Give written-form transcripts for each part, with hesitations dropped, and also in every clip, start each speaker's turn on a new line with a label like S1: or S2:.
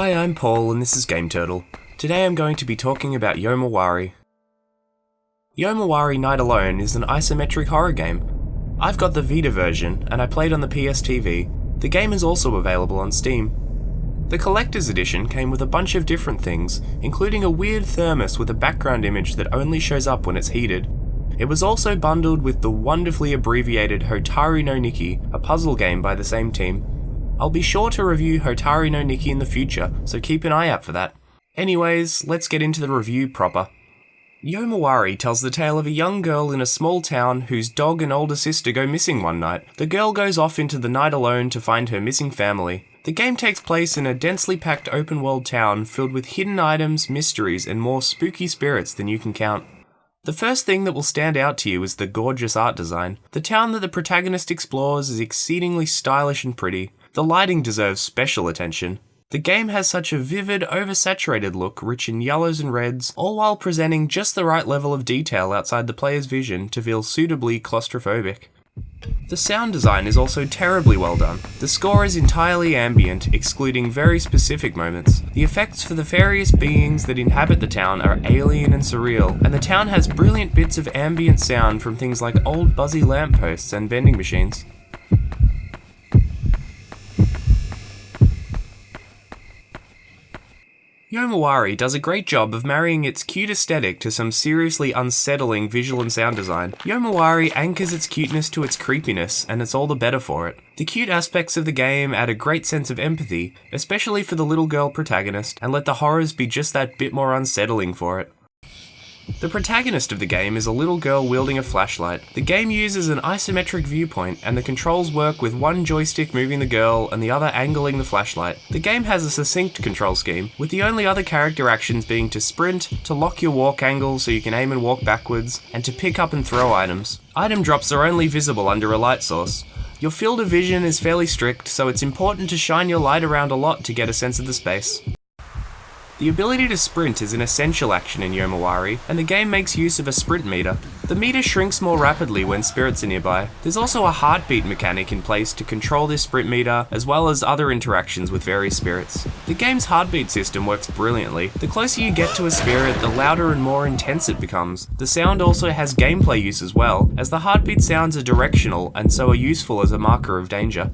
S1: Hi, I'm Paul and this is Game Turtle. Today I'm going to be talking about Yomawari. Yomawari Night Alone is an isometric horror game. I've got the Vita version and I played on the PS TV. The game is also available on Steam. The collector's edition came with a bunch of different things, including a weird thermos with a background image that only shows up when it's heated. It was also bundled with the wonderfully abbreviated Hotaru no Nikki, a puzzle game by the same team. I'll be sure to review Hotaru no Nikki in the future, so keep an eye out for that. Anyways, let's get into the review proper. Yomawari tells the tale of a young girl in a small town whose dog and older sister go missing one night. The girl goes off into the night alone to find her missing family. The game takes place in a densely packed open-world town filled with hidden items, mysteries, and more spooky spirits than you can count. The first thing that will stand out to you is the gorgeous art design. The town that the protagonist explores is exceedingly stylish and pretty. The lighting deserves special attention. The game has such a vivid, oversaturated look, rich in yellows and reds, all while presenting just the right level of detail outside the player's vision to feel suitably claustrophobic. The sound design is also terribly well done. The score is entirely ambient, excluding very specific moments. The effects for the various beings that inhabit the town are alien and surreal, and the town has brilliant bits of ambient sound from things like old buzzy lampposts and vending machines. Yomawari does a great job of marrying its cute aesthetic to some seriously unsettling visual and sound design. Yomawari anchors its cuteness to its creepiness, and it's all the better for it. The cute aspects of the game add a great sense of empathy, especially for the little girl protagonist, and let the horrors be just that bit more unsettling for it. The protagonist of the game is a little girl wielding a flashlight. The game uses an isometric viewpoint, and the controls work with one joystick moving the girl and the other angling the flashlight. The game has a succinct control scheme, with the only other character actions being to sprint, to lock your walk angle so you can aim and walk backwards, and to pick up and throw items. Item drops are only visible under a light source. Your field of vision is fairly strict, so it's important to shine your light around a lot to get a sense of the space. The ability to sprint is an essential action in Yomawari, and the game makes use of a sprint meter. The meter shrinks more rapidly when spirits are nearby. There's also a heartbeat mechanic in place to control this sprint meter, as well as other interactions with various spirits. The game's heartbeat system works brilliantly. The closer you get to a spirit, the louder and more intense it becomes. The sound also has gameplay use as well, as the heartbeat sounds are directional and so are useful as a marker of danger.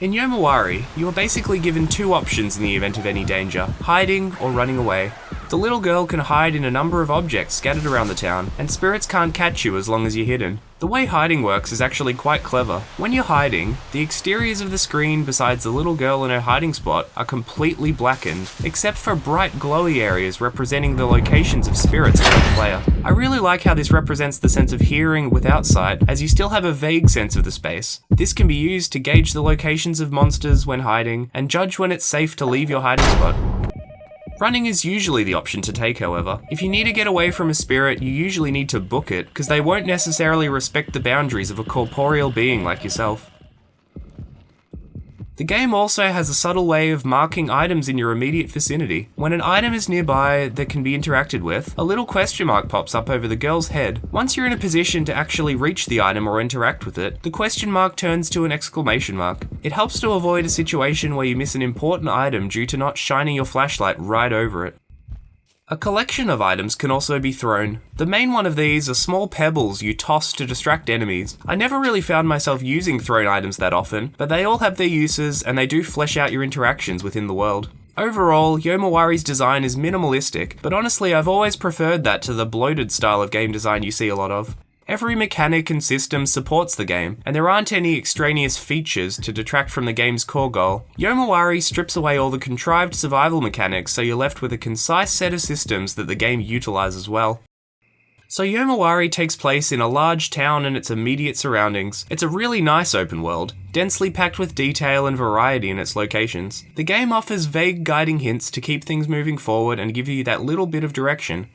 S1: In Yomawari, you are basically given two options in the event of any danger, hiding or running away. The little girl can hide in a number of objects scattered around the town, and spirits can't catch you as long as you're hidden. The way hiding works is actually quite clever. When you're hiding, the exteriors of the screen besides the little girl in her hiding spot are completely blackened, except for bright glowy areas representing the locations of spirits around the player. I really like how this represents the sense of hearing without sight, as you still have a vague sense of the space. This can be used to gauge the locations of monsters when hiding, and judge when it's safe to leave your hiding spot. Running is usually the option to take, however. If you need to get away from a spirit, you usually need to book it, because they won't necessarily respect the boundaries of a corporeal being like yourself. The game also has a subtle way of marking items in your immediate vicinity. When an item is nearby that can be interacted with, a little question mark pops up over the girl's head. Once you're in a position to actually reach the item or interact with it, the question mark turns to an exclamation mark. It helps to avoid a situation where you miss an important item due to not shining your flashlight right over it. A collection of items can also be thrown. The main one of these are small pebbles you toss to distract enemies. I never really found myself using thrown items that often, but they all have their uses and they do flesh out your interactions within the world. Overall, Yomawari's design is minimalistic, but honestly I've always preferred that to the bloated style of game design you see a lot of. Every mechanic and system supports the game, and there aren't any extraneous features to detract from the game's core goal. Yomawari strips away all the contrived survival mechanics so you're left with a concise set of systems that the game utilizes well. So Yomawari takes place in a large town and its immediate surroundings. It's a really nice open world, densely packed with detail and variety in its locations. The game offers vague guiding hints to keep things moving forward and give you that little bit of direction.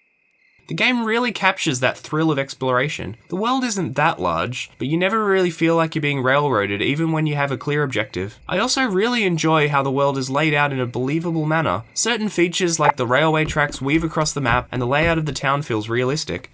S1: The game really captures that thrill of exploration. The world isn't that large, but you never really feel like you're being railroaded even when you have a clear objective. I also really enjoy how the world is laid out in a believable manner. Certain features like the railway tracks weave across the map and the layout of the town feels realistic.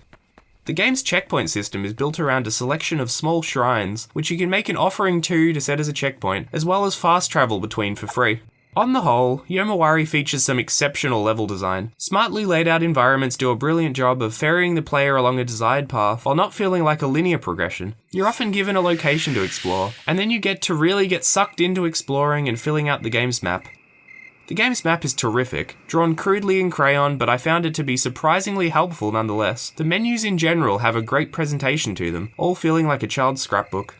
S1: The game's checkpoint system is built around a selection of small shrines, which you can make an offering to set as a checkpoint, as well as fast travel between for free. On the whole, Yomawari features some exceptional level design. Smartly laid out environments do a brilliant job of ferrying the player along a desired path while not feeling like a linear progression. You're often given a location to explore, and then you get to really get sucked into exploring and filling out the game's map. The game's map is terrific, drawn crudely in crayon, but I found it to be surprisingly helpful nonetheless. The menus in general have a great presentation to them, all feeling like a child's scrapbook.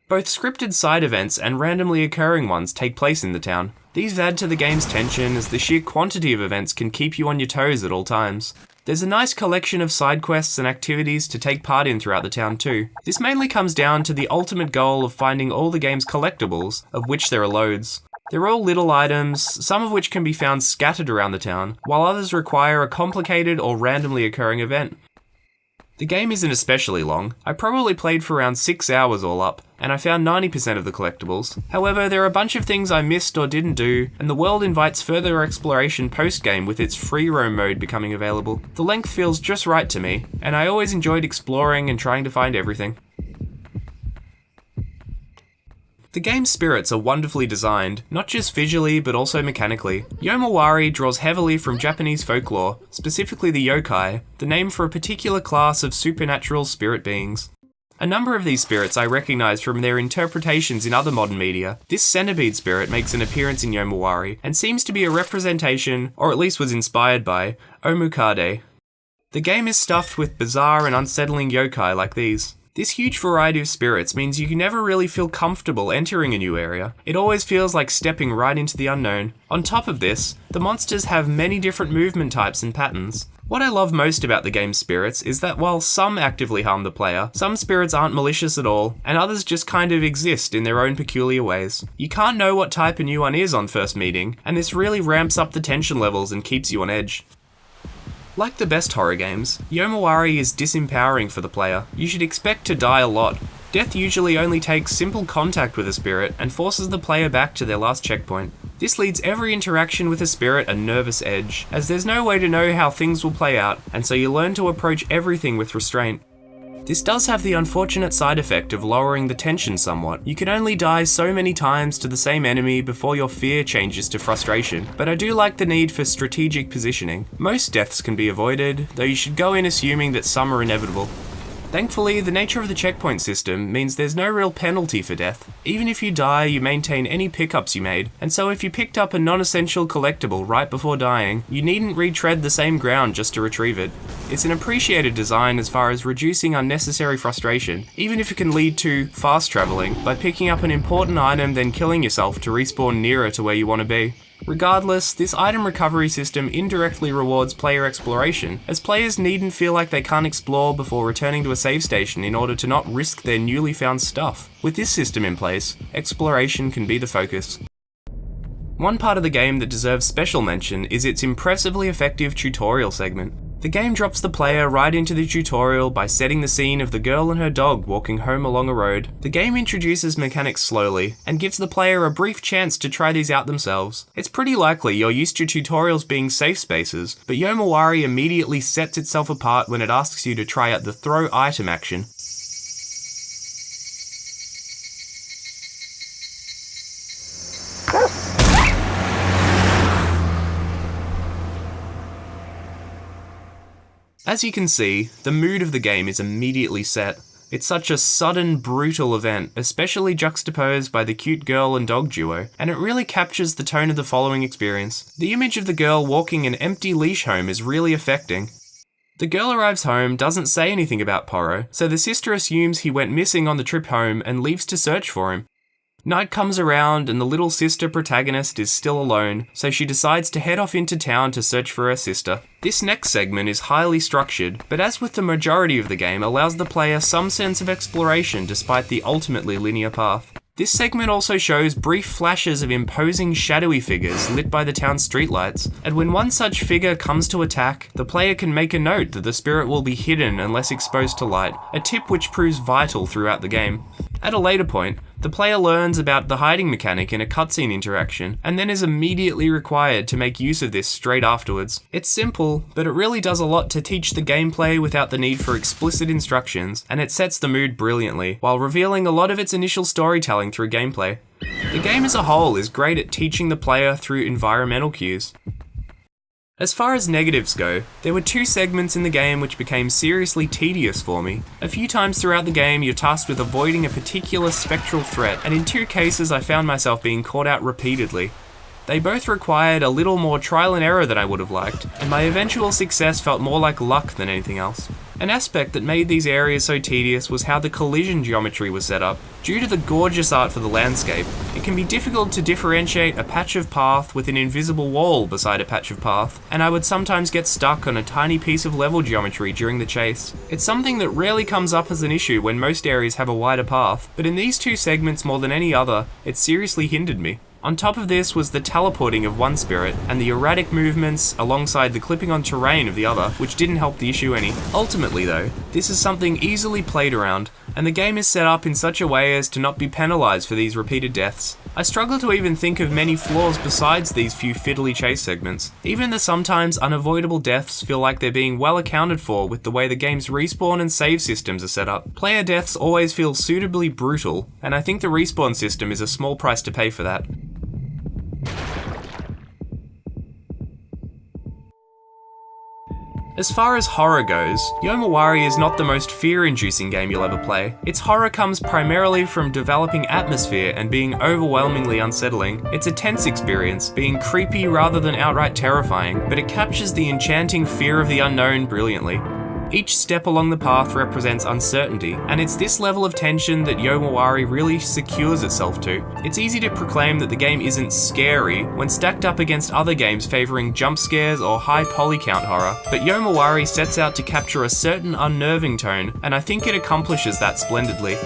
S1: Both scripted side events and randomly occurring ones take place in the town. These add to the game's tension as the sheer quantity of events can keep you on your toes at all times. There's a nice collection of side quests and activities to take part in throughout the town too. This mainly comes down to the ultimate goal of finding all the game's collectibles, of which there are loads. They're all little items, some of which can be found scattered around the town, while others require a complicated or randomly occurring event. The game isn't especially long. I probably played for around 6 hours all up, and I found 90% of the collectibles. However, there are a bunch of things I missed or didn't do, and the world invites further exploration post-game with its free roam mode becoming available. The length feels just right to me, and I always enjoyed exploring and trying to find everything. The game's spirits are wonderfully designed, not just visually but also mechanically. Yomawari draws heavily from Japanese folklore, specifically the yokai, the name for a particular class of supernatural spirit beings. A number of these spirits I recognise from their interpretations in other modern media. This centipede spirit makes an appearance in Yomawari, and seems to be a representation, or at least was inspired by, Omukade. The game is stuffed with bizarre and unsettling yokai like these. This huge variety of spirits means you can never really feel comfortable entering a new area. It always feels like stepping right into the unknown. On top of this, the monsters have many different movement types and patterns. What I love most about the game's spirits is that while some actively harm the player, some spirits aren't malicious at all, and others just kind of exist in their own peculiar ways. You can't know what type a new one is on first meeting, and this really ramps up the tension levels and keeps you on edge. Like the best horror games, Yomawari is disempowering for the player. You should expect to die a lot. Death usually only takes simple contact with a spirit and forces the player back to their last checkpoint. This leads every interaction with a spirit a nervous edge, as there's no way to know how things will play out, and so you learn to approach everything with restraint. This does have the unfortunate side effect of lowering the tension somewhat. You can only die so many times to the same enemy before your fear changes to frustration, but I do like the need for strategic positioning. Most deaths can be avoided, though you should go in assuming that some are inevitable. Thankfully, the nature of the checkpoint system means there's no real penalty for death. Even if you die, you maintain any pickups you made, and so if you picked up a non-essential collectible right before dying, you needn't retread the same ground just to retrieve it. It's an appreciated design as far as reducing unnecessary frustration, even if it can lead to fast traveling by picking up an important item then killing yourself to respawn nearer to where you want to be. Regardless, this item recovery system indirectly rewards player exploration, as players needn't feel like they can't explore before returning to a save station in order to not risk their newly found stuff. With this system in place, exploration can be the focus. One part of the game that deserves special mention is its impressively effective tutorial segment. The game drops the player right into the tutorial by setting the scene of the girl and her dog walking home along a road. The game introduces mechanics slowly, and gives the player a brief chance to try these out themselves. It's pretty likely you're used to tutorials being safe spaces, but Yomawari immediately sets itself apart when it asks you to try out the throw item action. As you can see, the mood of the game is immediately set. It's such a sudden, brutal event, especially juxtaposed by the cute girl and dog duo, and it really captures the tone of the following experience. The image of the girl walking an empty leash home is really affecting. The girl arrives home, doesn't say anything about Poro, so the sister assumes he went missing on the trip home and leaves to search for him. Night comes around and the little sister protagonist is still alone, so she decides to head off into town to search for her sister. This next segment is highly structured, but as with the majority of the game, allows the player some sense of exploration despite the ultimately linear path. This segment also shows brief flashes of imposing shadowy figures lit by the town's streetlights, and when one such figure comes to attack, the player can make a note that the spirit will be hidden unless exposed to light, a tip which proves vital throughout the game. At a later point, the player learns about the hiding mechanic in a cutscene interaction, and then is immediately required to make use of this straight afterwards. It's simple, but it really does a lot to teach the gameplay without the need for explicit instructions, and it sets the mood brilliantly, while revealing a lot of its initial storytelling through gameplay. The game as a whole is great at teaching the player through environmental cues. As far as negatives go, there were 2 segments in the game which became seriously tedious for me. A few times throughout the game, you're tasked with avoiding a particular spectral threat, and in 2 cases I found myself being caught out repeatedly. They both required a little more trial and error than I would have liked, and my eventual success felt more like luck than anything else. An aspect that made these areas so tedious was how the collision geometry was set up. Due to the gorgeous art for the landscape, it can be difficult to differentiate a patch of path with an invisible wall beside a patch of path, and I would sometimes get stuck on a tiny piece of level geometry during the chase. It's something that rarely comes up as an issue when most areas have a wider path, but in these 2 segments more than any other, it seriously hindered me. On top of this was the teleporting of one spirit, and the erratic movements alongside the clipping on terrain of the other, which didn't help the issue any. Ultimately though, this is something easily played around, and the game is set up in such a way as to not be penalised for these repeated deaths. I struggle to even think of many flaws besides these few fiddly chase segments. Even the sometimes unavoidable deaths feel like they're being well accounted for with the way the game's respawn and save systems are set up. Player deaths always feel suitably brutal, and I think the respawn system is a small price to pay for that. As far as horror goes, Yomawari is not the most fear-inducing game you'll ever play. Its horror comes primarily from developing atmosphere and being overwhelmingly unsettling. It's a tense experience, being creepy rather than outright terrifying, but it captures the enchanting fear of the unknown brilliantly. Each step along the path represents uncertainty, and it's this level of tension that Yomawari really secures itself to. It's easy to proclaim that the game isn't scary when stacked up against other games favouring jump scares or high poly count horror, but Yomawari sets out to capture a certain unnerving tone, and I think it accomplishes that splendidly.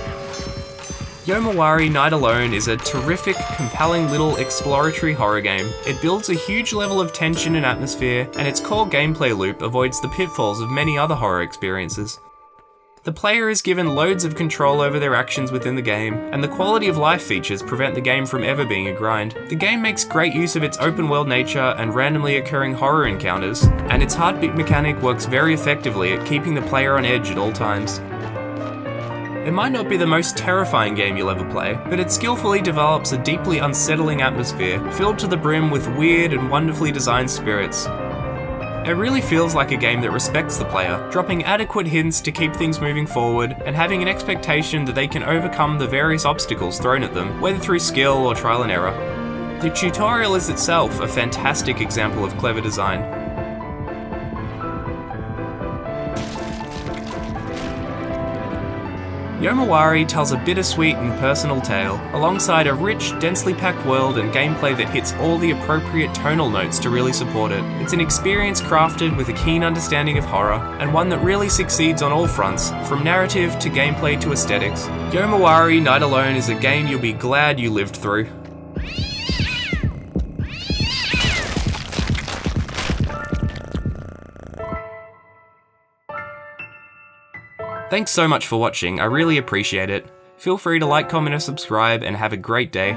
S1: Yomawari Night Alone is a terrific, compelling little exploratory horror game. It builds a huge level of tension and atmosphere, and its core gameplay loop avoids the pitfalls of many other horror experiences. The player is given loads of control over their actions within the game, and the quality of life features prevent the game from ever being a grind. The game makes great use of its open world nature and randomly occurring horror encounters, and its heartbeat mechanic works very effectively at keeping the player on edge at all times. It might not be the most terrifying game you'll ever play, but it skillfully develops a deeply unsettling atmosphere, filled to the brim with weird and wonderfully designed spirits. It really feels like a game that respects the player, dropping adequate hints to keep things moving forward, and having an expectation that they can overcome the various obstacles thrown at them, whether through skill or trial and error. The tutorial is itself a fantastic example of clever design. Yomawari tells a bittersweet and personal tale, alongside a rich, densely packed world and gameplay that hits all the appropriate tonal notes to really support it. It's an experience crafted with a keen understanding of horror, and one that really succeeds on all fronts, from narrative to gameplay to aesthetics. Yomawari Night Alone is a game you'll be glad you lived through. Thanks so much for watching, I really appreciate it. Feel free to like, comment, or subscribe, and have a great day.